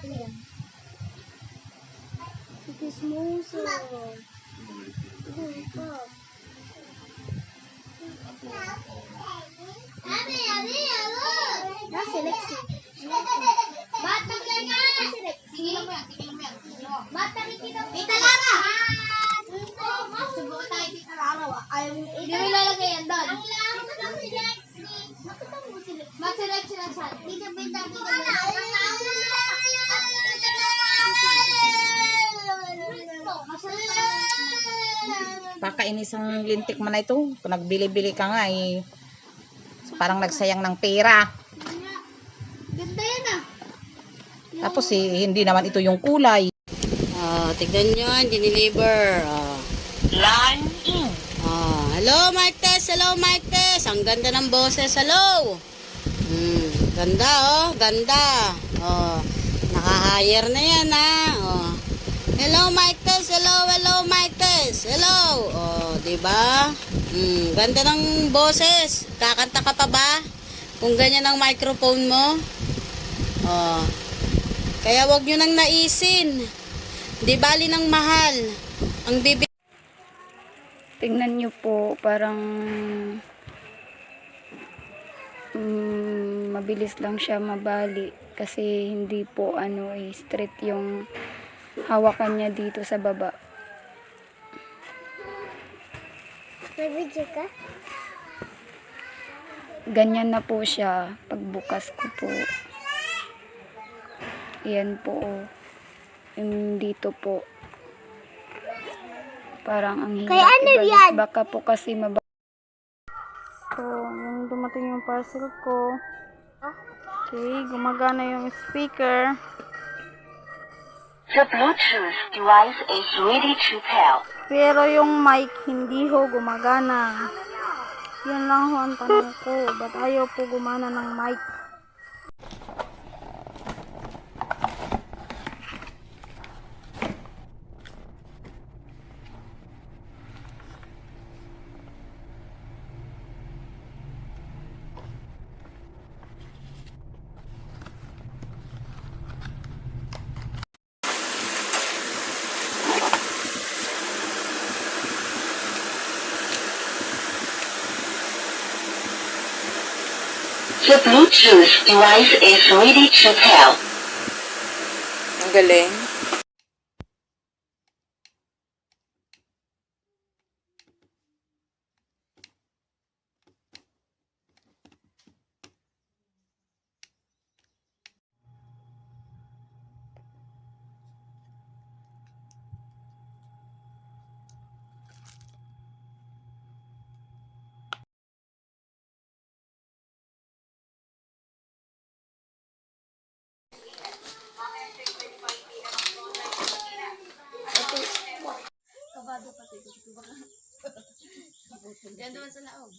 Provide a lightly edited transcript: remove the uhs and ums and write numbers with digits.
Ayan. Chismoso. Nasi Lexi. Ba't nakilang ka na si Lexi? Tigilan mo yan. Ba't nakikita mo? Tita Lara! Subukan tayo Tita Lara. Ayaw mo. Hindi mo ilalagay yan doon. Ang lamang ko si Lexi. Nakita mo si Lexi? Ba't si Lexi na saan? Tita Benda. Pakainisang lintik man na ito. Kung nagbili-bili ka nga eh, parang nagsayang ng pera. Ganda yan ah. Tapos eh, hindi naman ito yung kulay. Tignan nyo, diniliver. Line in. Hello, Mike Tess. Hello, Mike Tess. Ang ganda ng boses. Hello. Ganda, oh. Ganda. Naka-hire na yan, ha. Hello, Mike Tess. Hello, Mike Tess. Hello. Diba? Ganda ng boses. Kakanta ka pa ba? Kung ganyan ang microphone mo. Kaya wag nyo nang naisin. Di bali ng mahal. Ang bibi. Tingnan nyo po, parang mabilis lang siya mabali kasi hindi po straight yung hawakan niya dito sa baba. May video ka? Ganyan na po siya pagbukas ko po. Yan po, yung dito po. Parang ang hirap Kaya ano ibalik. yan? Baka po kasi mabalik. So, yung dumating yung parcel ko. Okay, gumagana yung speaker. The Bluetooth device is ready to pair. Pero yung mic hindi ho gumagana. Yan lang ho ang tanong ko. Ba't ayaw po gumana ng mic? The Bluetooth device is ready to pair. Ang galing. Kabado pati. Yan doon sa laog.